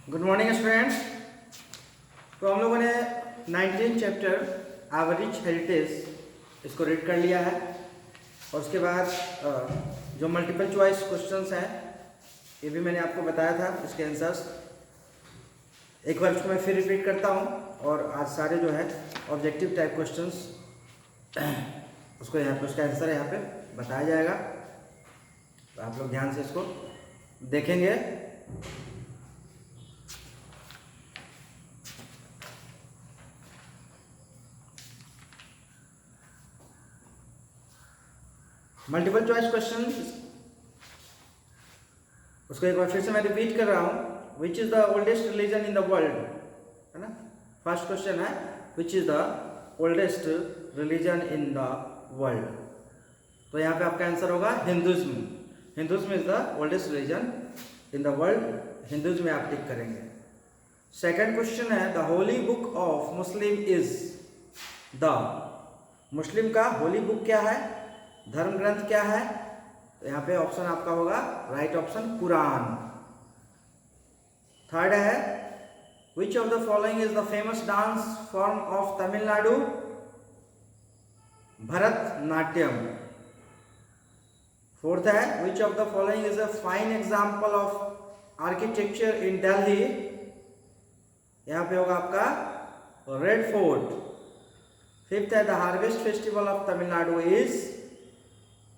Good morning students. तो हम लोगों ने 19 चैप्टर एवरेज हेरिटेज इसको रीड कर लिया है और उसके बाद जो मल्टीपल चॉइस क्वेश्चंस हैं ये भी मैंने आपको बताया था, इसके आंसर्स एक बार उसको मैं फिर रिपीट करता हूँ और आज सारे जो है ऑब्जेक्टिव टाइप क्वेश्चंस उसको यहाँ पे उसका आंसर यहाँ पे बताया जाएगा, तो आप लोग ध्यान से इसको देखेंगे। मल्टीपल चॉइस क्वेश्चन उसको एक बार फिर से मैं रिपीट कर रहा हूँ। Which is the oldest religion in the world, है ना। फर्स्ट क्वेश्चन है which is the oldest religion in the world, तो यहाँ पे आपका आंसर होगा Hinduism. Hinduism is the oldest religion in the world, Hinduism में आप टिक करेंगे। सेकंड क्वेश्चन है the holy book of Muslim is the, Muslim का होली बुक क्या है, धर्म ग्रंथ क्या है, तो यहाँ पे ऑप्शन आपका होगा राइट ऑप्शन कुरान। थर्ड है which of the following is the famous dance form of Tamil Nadu, Bharatanatyam. Fourth है which of the following is a fine example of architecture in Delhi, यहाँ पे होगा आपका रेड फोर्ट। फिफ्थ है the harvest festival of Tamil Nadu is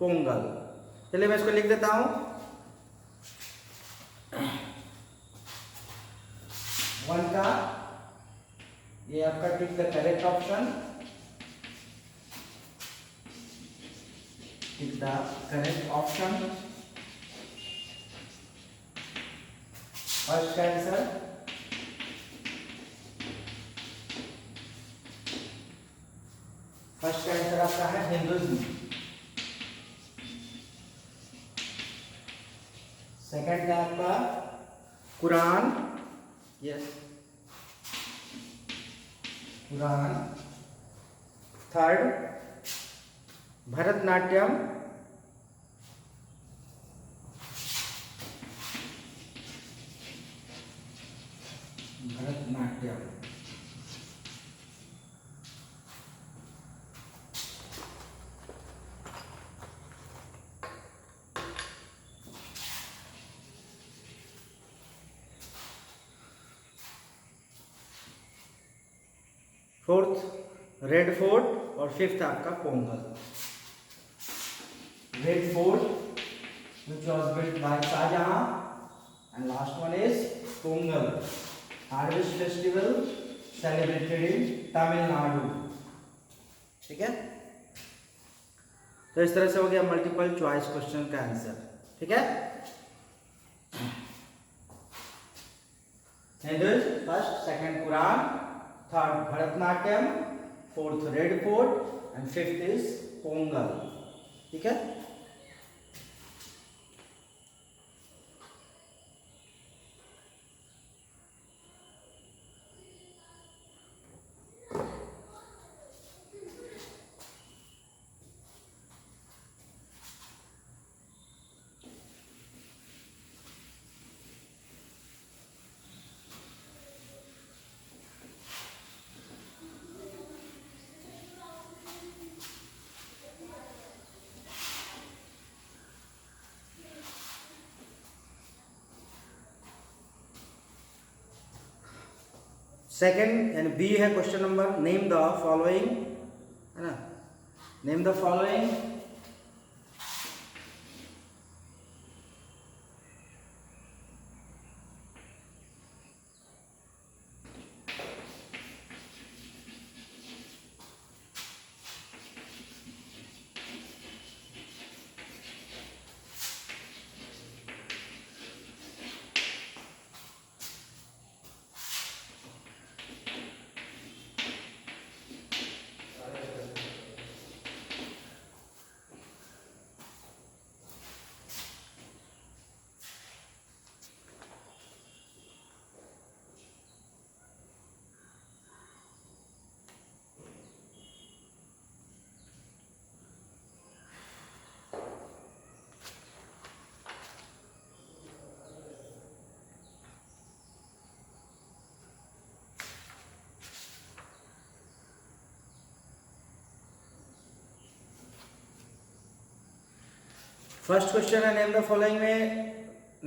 Pongal. चलिए मैं इसको लिख देता हूं। वन का ये आपका tick the correct option, tick the correct option. First का आंसर आपका है हिंदुज्म। सेकंड का आपका Quran, yes Quran. Third Bharatanatyam. Bharatanatyam. Fourth Red Fort और फिफ्थ आपका Pongal. Red Fort which was built by Shahjahan and last one is Pongal, harvest festival celebrated in Tamil Nadu. ठीक है, तो इस तरह से हो गया मल्टीपल चॉइस क्वेश्चन का आंसर। ठीक है, first second Quran, third Bharatanatyam, fourth Red Fort and fifth is Pongal. ठीक है, सेकेंड यानी बी है question number, name the following, है ना, name the following first question है नेम द फॉलोइंग में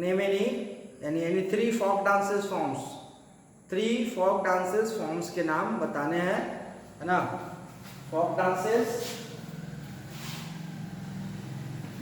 नेम एनी यानी any three folk dances forms, three folk dances forms के नाम बताने हैं, है ना। फोक डांसेस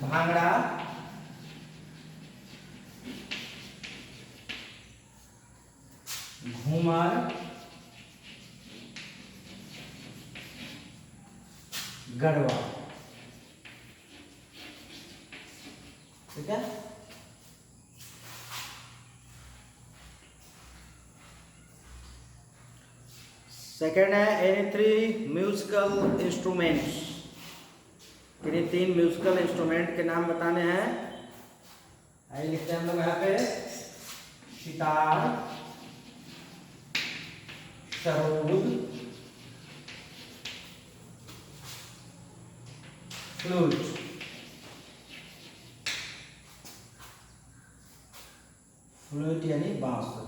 भांगड़ा, घूमर, गरबा, ठीक है। सेकेंड है एनी थ्री म्यूजिकल इंस्ट्रूमेंट्स, किन्हीं तीन म्यूजिकल इंस्ट्रूमेंट के नाम बताने हैं। आइए लिखते हैं हम लोग यहाँ पे सितार, सरोद, फ्लूट। फ्लूट यानी बांसुरी।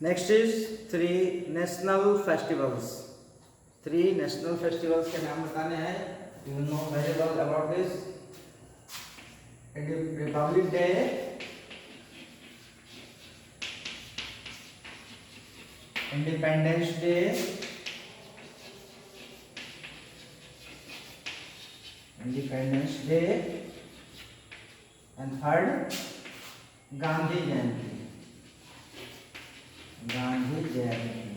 Next is three national festivals, three national festivals के नाम बताने हैं। You know very well about this. Republic day, independence day, independence day and third Gandhi Jayanti, Gandhi Jayanti.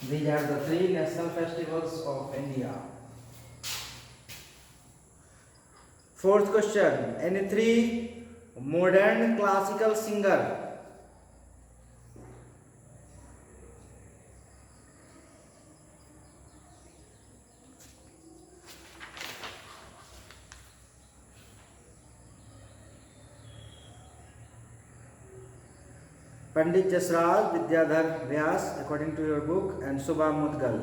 These are the three national festivals of India. Fourth question, any three modern classical singer, Pandit Jasraj, Vidyadhar Vyas according to your book, and Subha Mudgal.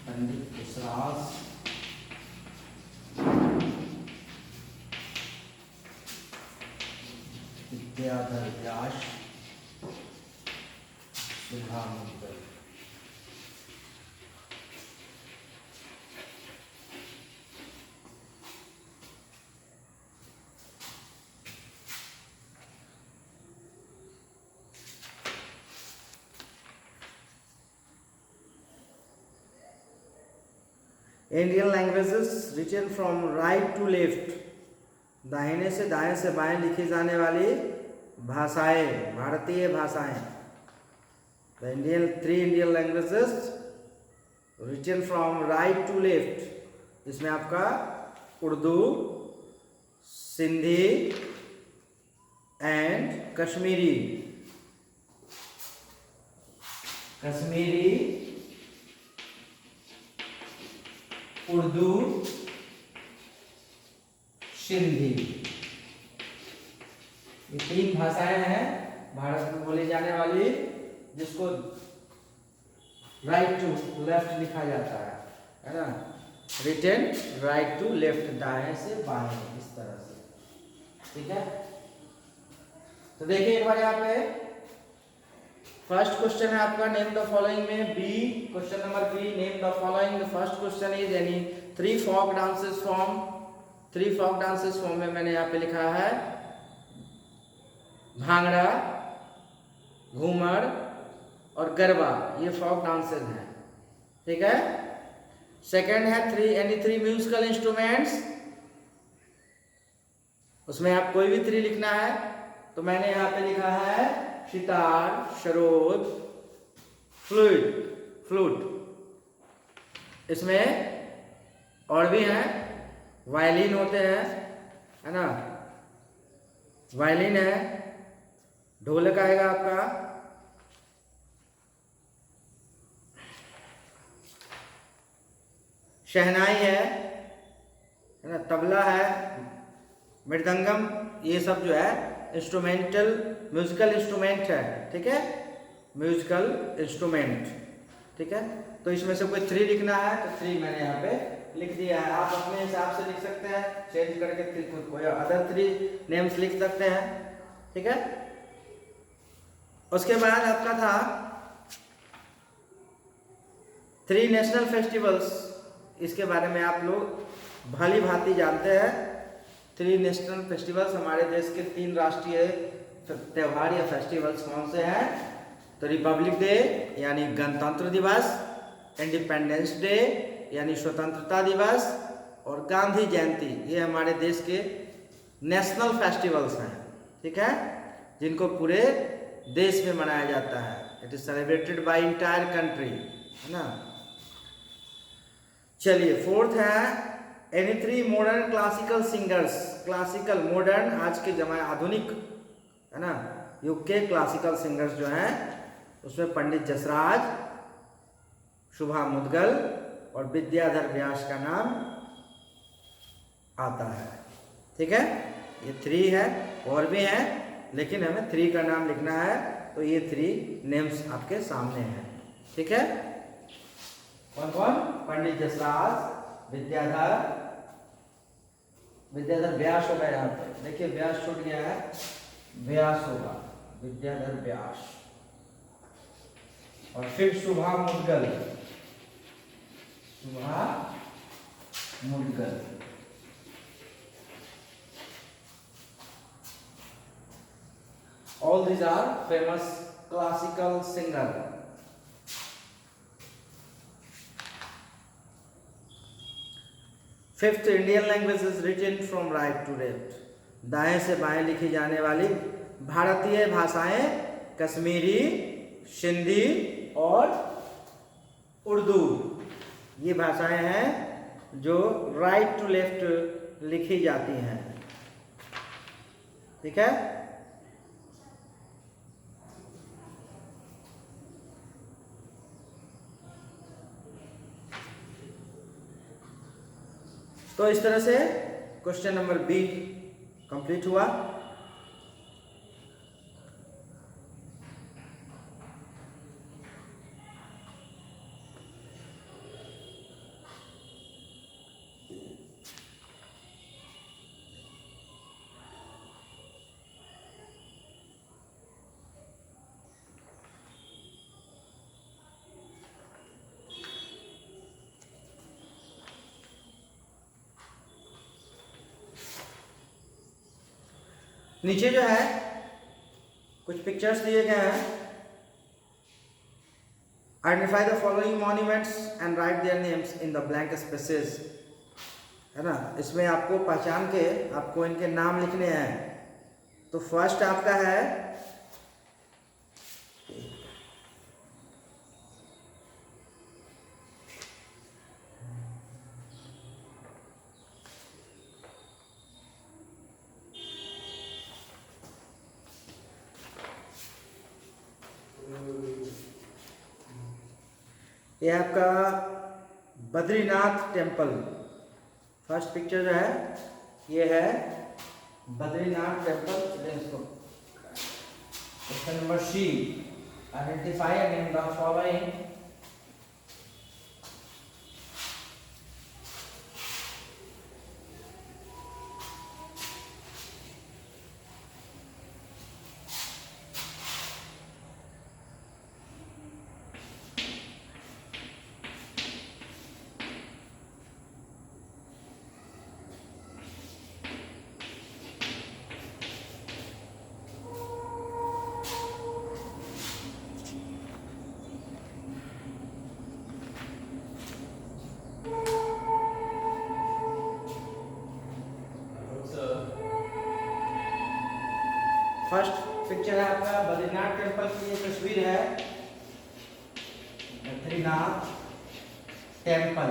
Pandit Jasraj, Vidyadhar Vyas, Subha Mudgal. Indian languages written from right to left, दाहिने से दाएं से बाएं लिखी जाने वाली भाषाएं, भारतीय भाषाएं। The Indian three Indian languages written from right to left, इसमें आपका उर्दू, सिंधी एंड कश्मीरी, कश्मीरी, उर्दू, सिंधी, ये तीन भाषाएं हैं भारत में बोली जाने वाली, जिसको राइट टू लेफ्ट लिखा जाता है ना। रिटन राइट टू लेफ्ट, दाएं से बाएं, इस तरह से, ठीक है। तो देखिए एक बार यहाँ पे फर्स्ट क्वेश्चन है आपका नेम द फॉलोइंग में B, question number B, name the following. The first question is यानी three folk dances form, three folk dances form में मैंने यहाँ पे लिखा है भांगड़ा, घूमर और गरबा, ये फोक डांसेस हैं, ठीक है। सेकंड है three any three musical instruments, उसमें आप कोई भी थ्री लिखना है, तो मैंने यहाँ पे लिखा है सितार, सरोद, फ्लूट, फ्लूट। इसमें और भी हैं, वायलिन होते हैं, है ना, वायलिन है, ढोलक आएगा आपका, शहनाई है ना, तबला है, मृदंगम, ये सब जो है इंस्ट्रूमेंटल म्यूजिकल इंस्ट्रूमेंट है, ठीक है, म्यूजिकल इंस्ट्रूमेंट, ठीक है। तो इसमें से कोई 3 लिखना है तो 3 मैंने यहाँ पे लिख दिया है, आप अपने हिसाब से लिख सकते हैं, चेंज करके कोई अदर 3 नेम्स लिख सकते हैं, ठीक है। उसके बाद आपका था 3 नेशनल फेस्टिवल्स, इसके बारे में आप लोग भली भांति जानते हैं। 3 नेशनल फेस्टिवल्स, हमारे देश के 3 राष्ट्रीय त्यौहार या फेस्टिवल्स कौन से हैं? तो रिपब्लिक डे यानी गणतंत्र दिवस, इंडिपेंडेंस डे यानी स्वतंत्रता दिवस, और गांधी जयंती, ये हमारे देश के नेशनल फेस्टिवल्स हैं, ठीक है, जिनको पूरे देश में मनाया जाता है। It is celebrated by entire country, है ना। चलिए 4th है any 3 modern classical singers, classical modern आज के जमाने आधुनिक, है ना, युग के क्लासिकल सिंगर्स जो हैं उसमें पंडित जसराज, शुभा मुद्गल और विद्याधर व्यास का नाम आता है, ठीक है। ये 3 है, और भी हैं लेकिन हमें 3 का नाम लिखना है, तो ये 3 नेम्स आपके सामने हैं, ठीक है। कौन कौन? पंडित जसराज, विद्याधर व्यास होगा, यहाँ पे देखिए व्यास छूट गया है, व्यास होगा, विद्याधर व्यास, और फिर Shubha Mudgal, Shubha Mudgal, all these are famous classical singer. 5th Indian language is written from right to left, दाएं से बाएं लिखी जाने वाली भारतीय भाषाएं कश्मीरी, सिंधी और उर्दू, ये भाषाएं हैं जो राइट टू लेफ्ट लिखी जाती हैं, ठीक है। तो इस तरह से क्वेश्चन नंबर बी कंप्लीट हुआ। नीचे जो है कुछ पिक्चर्स दिए गए हैं, identify the following monuments and right their names in the blank spaces, है ना। इसमें आपको पहचान के आपको इनके नाम लिखने हैं। तो फर्स्ट आपका है ये आपका बद्रीनाथ टेम्पल, फर्स्ट पिक्चर जो है ये है बद्रीनाथ टेम्पल। इसको question number C, identify and the following first picture है आपका बद्रीनाथ टेम्पल की ये तस्वीर है, बद्रीनाथ टेम्पल।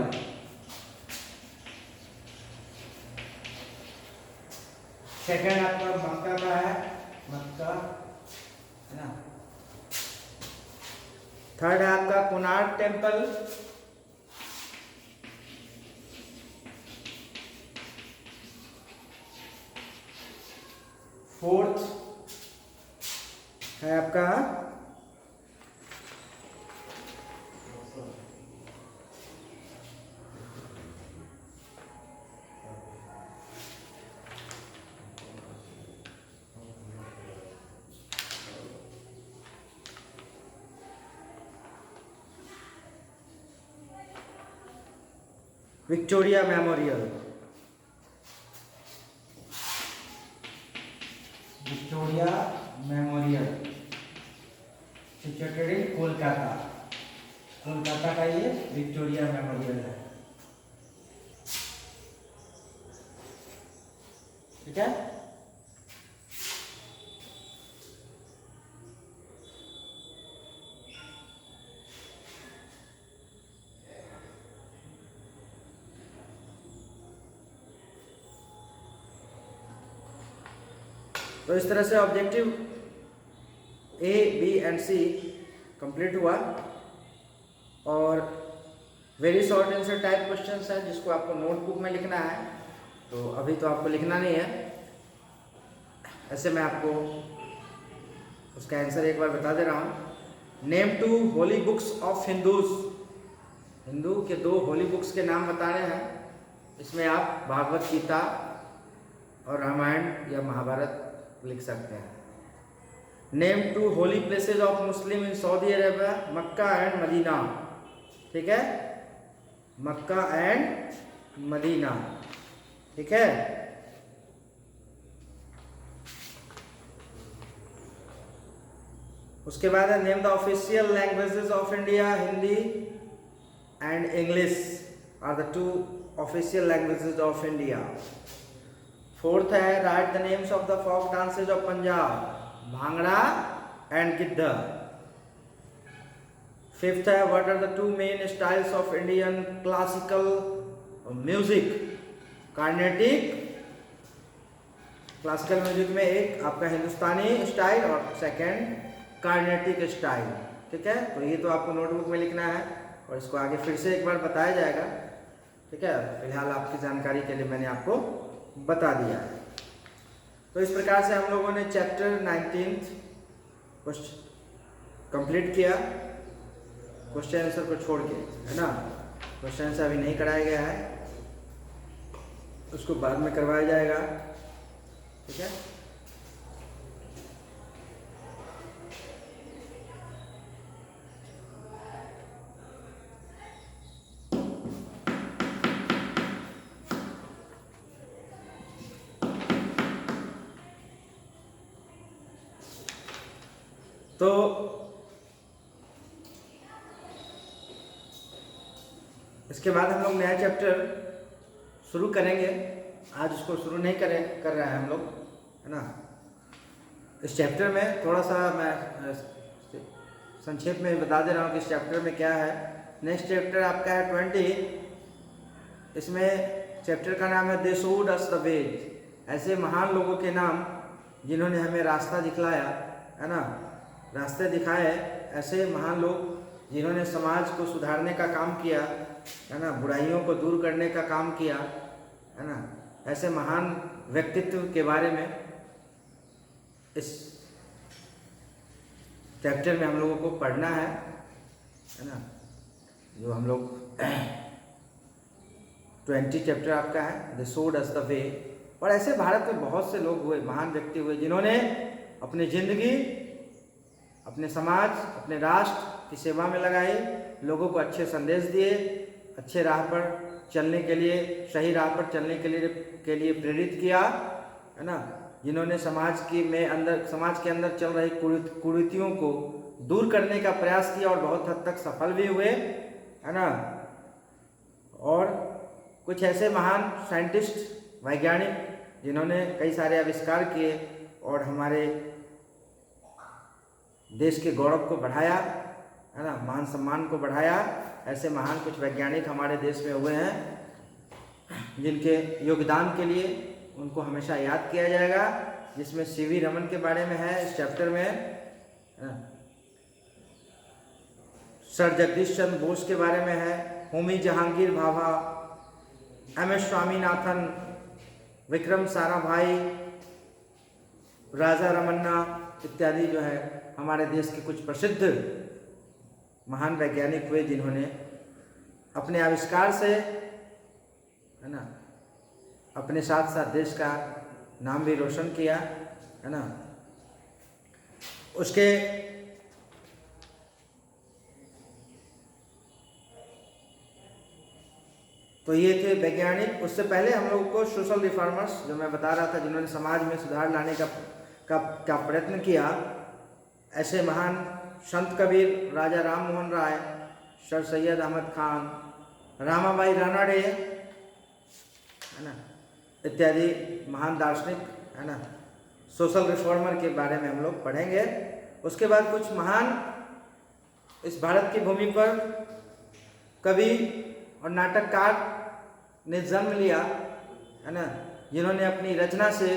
सेकंड आपका मक्का का है, मक्का है ना। थर्ड है आपका कोणार्क टेम्पल। फोर्थ है आपका Victoria memorial. Victoria memorial situated in Kolkata. Kolkata का ये विक्टोरिया मेमोरियल है, ठीक है। तो इस तरह से objective A, B and C complete हुआ और very short answer type questions है जिसको आपको नोटबुक में लिखना है। तो अभी तो आपको लिखना नहीं है, ऐसे मैं आपको उसका आंसर एक बार बता दे रहा हूँ। Name 2 holy books of Hindus. Hindu के 2 होली बुक्स के नाम बताने हैं। इसमें आप भागवत गीता और रामायण या महाभारत लिख सकते हैं। Name 2 holy places of Muslim in Saudi Arabia, Mecca and Medina, ठीक है, मक्का एंड मदीना, ठीक है। उसके बाद है name the official languages of India. Hindi and English are the 2 official languages of India. Fourth है write the names of the folk dances of Punjab, Bhangra and Giddha. Fifth है what are the 2 main styles of Indian classical music, Carnatic. Classical music में एक आपका Hindustani style और second Carnatic style, ठीक है। तो ये तो आपको नोटबुक में लिखना है और इसको आगे फिर से एक बार बताया जाएगा, ठीक है। फिलहाल आपकी जानकारी के लिए मैंने आपको बता दिया है। तो इस प्रकार से हम लोगों ने चैप्टर 19 कंप्लीट किया, क्वेश्चन आंसर को छोड़ के, है ना। क्वेश्चन आंसर अभी नहीं कराया गया है, उसको बाद में करवाया जाएगा, ठीक है। तो इसके बाद हम लोग नया चैप्टर शुरू करेंगे। आज उसको शुरू नहीं कर रहे हैं हम लोग, है ना। इस चैप्टर में थोड़ा सा मैं संक्षेप में बता दे रहा हूँ कि इस चैप्टर में क्या है। नेक्स्ट चैप्टर आपका है 20। इसमें चैप्टर का नाम है they showed us the way. ऐसे महान लोगों के नाम जिन्होंने हमें रास्ता दिखलाया, है ना, रास्ते दिखाए। ऐसे महान लोग जिन्होंने समाज को सुधारने का काम किया, है ना, बुराइयों को दूर करने का काम किया, है ना। ऐसे महान व्यक्तित्व के बारे में इस चैप्टर में हम लोगों को पढ़ना है ना। जो हम लोग 20 चैप्टर आपका है the showed us the way. और ऐसे भारत में बहुत से लोग हुए, महान व्यक्ति हुए, जिन्होंने अपनी जिंदगी अपने समाज, अपने राष्ट्र की सेवा में लगाई, लोगों को अच्छे संदेश दिए, अच्छे राह पर चलने के लिए, सही राह पर चलने के लिए प्रेरित किया, है ना। जिन्होंने समाज के अंदर चल रही कुरीतियों को दूर करने का प्रयास किया और बहुत हद तक सफल भी हुए, है ना। और कुछ ऐसे महान साइंटिस्ट, वैज्ञानिक जिन्होंने कई सारे आविष्कार किए और हमारे देश के गौरव को बढ़ाया, है ना, मान सम्मान को बढ़ाया। ऐसे महान कुछ वैज्ञानिक हमारे देश में हुए हैं जिनके योगदान के लिए उनको हमेशा याद किया जाएगा, जिसमें सीवी रमन के बारे में है इस चैप्टर में, सर जगदीश चंद्र बोस के बारे में है, होमी जहांगीर भाभा, एम.एस. स्वामीनाथन, विक्रम साराभाई, राजा रमन्ना इत्यादि जो है हमारे देश के कुछ प्रसिद्ध महान वैज्ञानिक हुए, जिन्होंने अपने आविष्कार से, है ना, अपने साथ साथ देश का नाम भी रोशन किया, है ना। उसके तो ये थे वैज्ञानिक। उससे पहले हम लोग को सोशल रिफॉर्मर्स, जो मैं बता रहा था, जिन्होंने समाज में सुधार लाने का प्रयत्न किया, ऐसे महान संत कबीर, राजा राम मोहन राय, सर सैयद अहमद खान, रामाबाई रानडे, है ना, इत्यादि महान दार्शनिक, है ना, सोशल रिफॉर्मर के बारे में हम लोग पढ़ेंगे। उसके बाद कुछ महान इस भारत की भूमि पर कवि और नाटककार ने जन्म लिया, है ना, जिन्होंने अपनी रचना से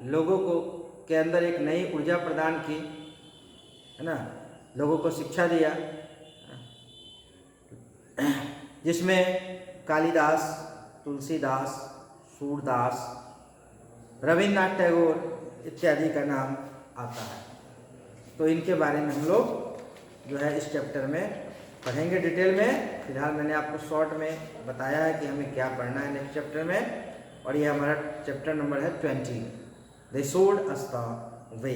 लोगों को के अंदर एक नई ऊर्जा प्रदान की, है ना, लोगों को शिक्षा दिया, जिसमें कालिदास, तुलसीदास, सूरदास, रविन्द्रनाथ टैगोर इत्यादि का नाम आता है। तो इनके बारे में हम लोग जो है इस चैप्टर में पढ़ेंगे डिटेल में। फिलहाल मैंने आपको शॉर्ट में बताया है कि हमें क्या पढ़ना है नेक्स्ट चैप्टर में, और ये हमारा चैप्टर नंबर है 20, they showed us the way.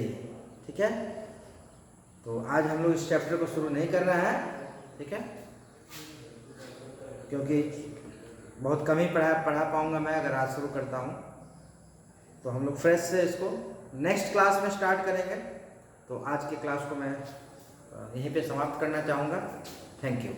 ठीक है, तो आज हम लोग इस चैप्टर को शुरू नहीं कर रहे हैं, ठीक है, क्योंकि बहुत कम ही पढ़ा पाऊंगा मैं अगर आज शुरू करता हूँ। तो हम लोग फ्रेश से इसको नेक्स्ट क्लास में स्टार्ट करेंगे। तो आज की क्लास को मैं यहीं पे समाप्त करना चाहूँगा। Thank you.